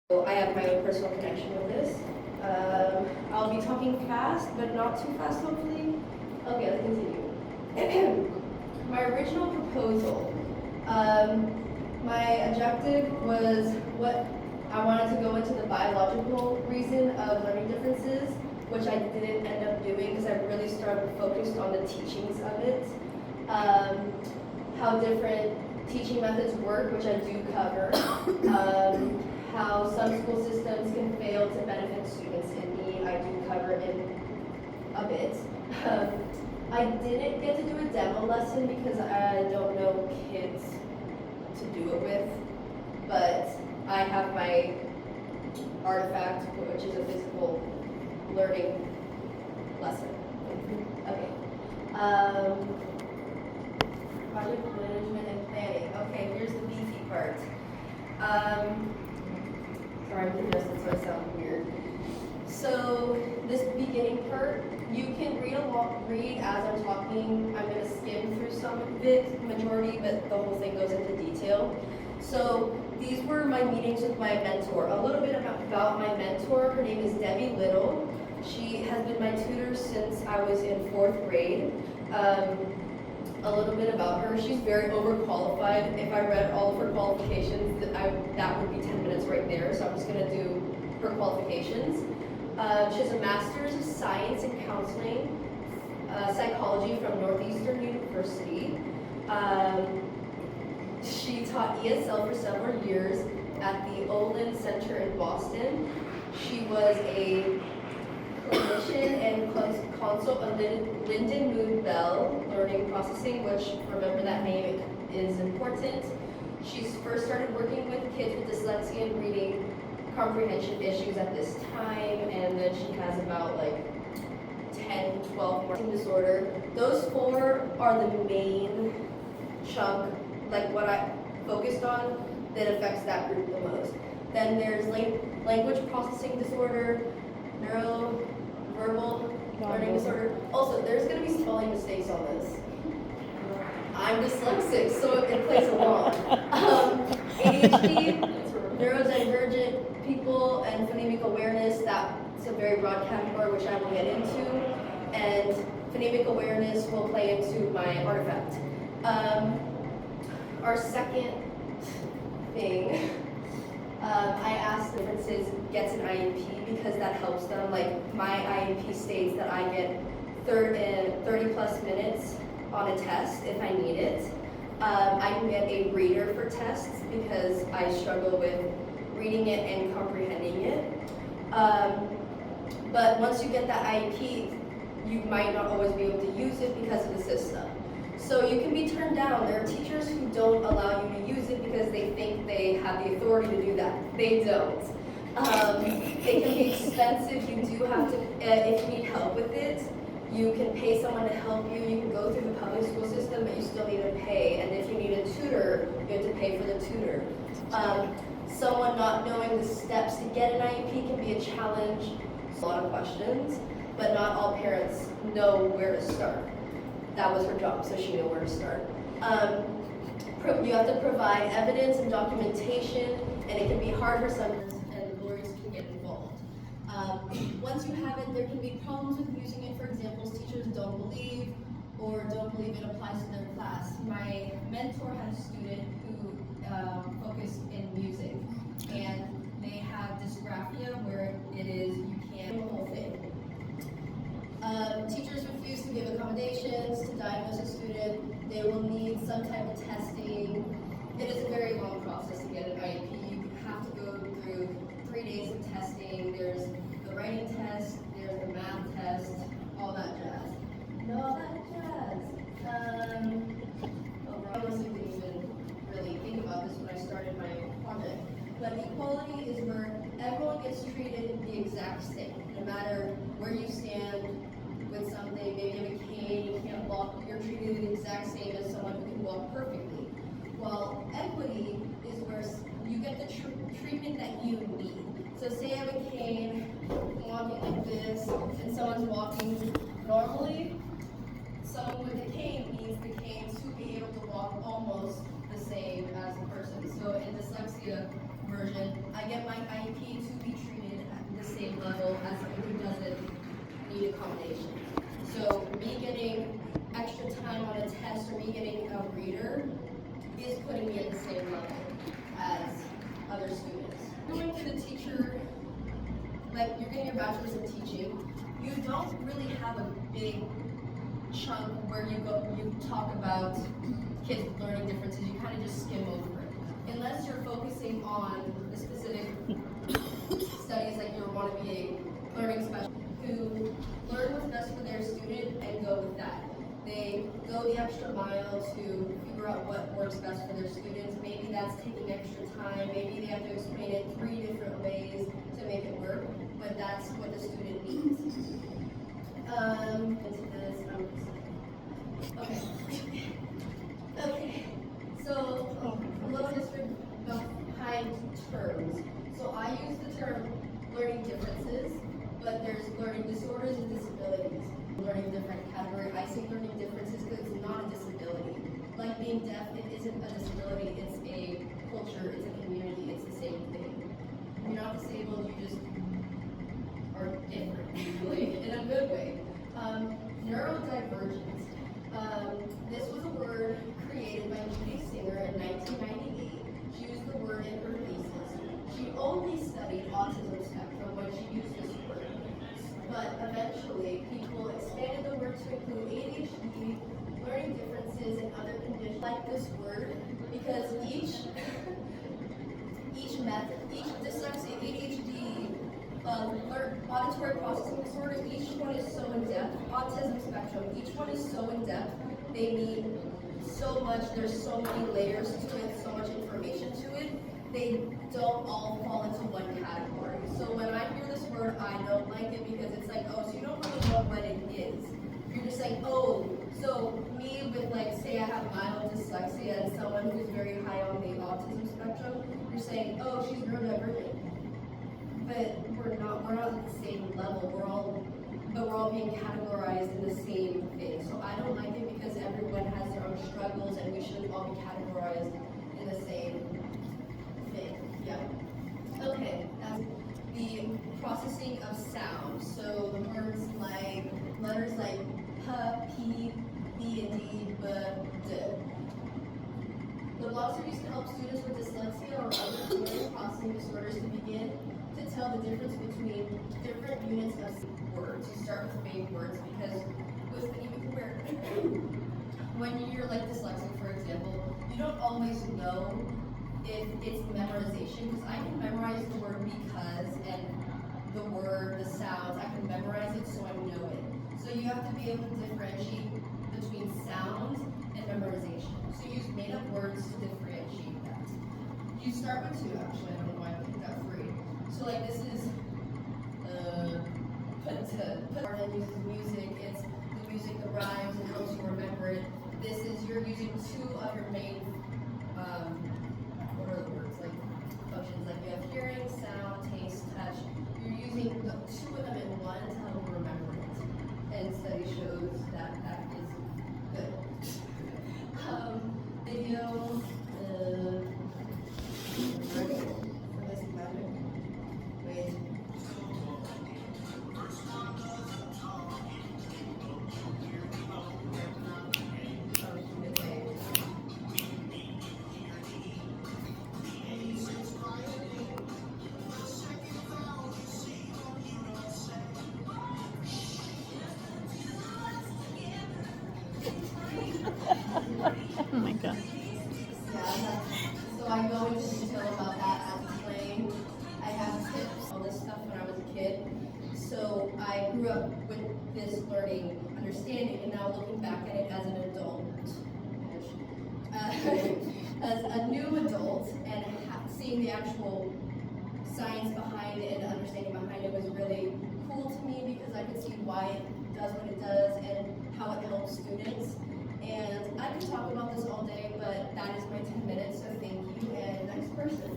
So I have my own personal connection with this. I'll be talking fast, but not too fast, hopefully. Okay, let's continue. My original proposal, my objective was what I wanted to go into the biological reason of learning differences, which I didn't end up doing because I really started focused on the teachings of it. How different teaching methods work, which I do cover. How some school systems can fail to benefit students in need, I do cover in a bit. I didn't get to do a demo lesson because I don't know kids to do it with, but I have my artifact, which is a physical learning lesson. Okay. Project management and planning. Okay, here's the beefy part. Sorry, I'm congested, so I sound weird. So this beginning part, you can read as I'm talking. I'm going to skim through some of it, majority, but the whole thing goes into detail. So these were my meetings with my mentor. A little bit about my mentor. Her name is Debbie Little. She has been my tutor since I was in 4th grade. A little bit about her. She's very overqualified. If I read all of her qualifications, that would be 10 minutes right there. So I'm just going to do her qualifications. She has a Master's of Science in Counseling, Psychology from Northeastern University. She taught ESL for several years at the Olin Center in Boston. She was a clinician and consult on Lyndon Moon Bell Learning Processing, which, remember that name, is important. She first started working with kids with dyslexia and reading comprehension issues at this time, and then she has about like 10, 12 more disorder. Those 4 are the main chunk, like what I focused on that affects that group the most. Then there's language processing disorder, neuroverbal learning disorder. Also, there's going to be spelling mistakes on this. I'm dyslexic, so it plays along. ADHD, neurodivergent people, and phonemic awareness, that's a very broad category which I will get into. And phonemic awareness will play into my artifact. Our second thing, I asked differences gets an IEP because that helps them. Like my IEP states that I get 30 plus minutes on a test if I need it. I can get a reader for tests because I struggle with reading it and comprehending it. But once you get that IEP, you might not always be able to use it because of the system. So you can be turned down. There are teachers who don't allow you to use it because they think they have the authority to do that. They don't. It can be expensive. You do have to, if you need help with it, you can pay someone to help you. You can go through the public school system, but you still need to pay. And if you need a tutor, you have to pay for the tutor. Someone not knowing the steps to get an IEP can be a challenge. A lot of questions, but not all parents know where to start. That was her job, so she knew where to start. You have to provide evidence and documentation, and it can be hard for some, and lawyers can get involved. Once you have it, there can be problems with using it. For example, teachers don't believe it applies to their class. My mentor had a student who focused in music, and they have dysgraphia where it is you can't do the whole thing. Teachers refuse to give accommodations to diagnose a student. They will need some type of testing. It is a very long process to get an IEP. You have to go through 3 days of testing. There's the writing test, there's the math test, all that jazz. No, that jazz. I wasn't even really think about this when I started my project. But equality is where everyone gets treated the exact same, no matter where you stand with something. Maybe you have a cane, you can't walk, you're treated the exact same as someone who can walk perfectly. While equity is where you get the treatment that you need. So say I have a cane, walking like this, and someone's walking normally. Someone with a cane needs the cane to be able to walk almost the same as a person. So in dyslexia, version, I get my IEP to be treated at the same level as someone who doesn't need accommodation. So me getting extra time on a test or me getting a reader is putting me at the same level as other students. Going to the teacher, like you're getting your bachelor's in teaching, you don't really have a big chunk where you talk about kids' learning differences. You kind of just skim over it. Unless you're focusing on the specific studies, like you want to be a learning specialist who learn what's best for their student and go with that. They go the extra mile to figure out what works best for their students. Maybe that's taking extra time. Maybe they have to explain it 3 different ways to make it work, but that's what the student needs. Into this, okay. Okay. So a little history behind terms. So I use the term learning differences, but there's learning disorders and disabilities. Learning different category. I say learning differences because it's not a disability. Like being deaf, it isn't a disability, it's a culture, it's a community, it's the same thing. You're not disabled, you just are different, usually, in a good way. Neurodivergence. This was a word created by Luci in 1998. She used the word in her thesis. She only studied autism spectrum when she used this word. But eventually, people expanded the word to include ADHD, learning differences, and other conditions like this word because each dyslexia, ADHD, auditory processing disorder, each one is so in depth. Autism spectrum, each one is so in depth. They need so much. There's so many layers to it, so much information to it. They don't all fall into one category. So when I hear this word, I don't like it because it's like, oh, so you don't really know what it is. You're just like, oh, so me with like, say I have mild dyslexia and someone who's very high on the autism spectrum, you're saying, oh, she's neurodivergent. But we're not at the same level. We're all being categorized in the same thing. So I don't like it because everyone has their own struggles and we shouldn't all be categorized in the same thing. Yeah. Okay, that's the processing of sound. So the words like, letters like P, B, and D, B, D. The blocks are used to help students with dyslexia or other learning processing disorders to begin to tell the difference between different units of words. You start with vague words because when you're like dyslexic, for example, you don't always know if it's memorization, because I can memorize the word because and the word, the sounds, I can memorize it so I know it. So you have to be able to differentiate between sounds and memorization. So you use made up words to differentiate that. You start with 2, actually, I don't know why I picked that 3. So like this is put uses music, it's the music that rhymes and helps you remember it. This is you're using 2 of your main what are the words, like functions, like you have hearing, sound, taste, touch. You're using the 2 of them in one to help you remember it. And study shows that that is good. Video, wait. Oh my god. Yeah, so I go into detail about that as playing. I have tips, all this stuff when I was a kid. So I grew up with this learning understanding, and now looking back at it as an adult, as a new adult, and seeing the actual science behind it and understanding behind it was really cool to me because I could see why it does what it does and how it helps students. And I could talk about this all day, but that is my 10 minutes, so thank you, and next person.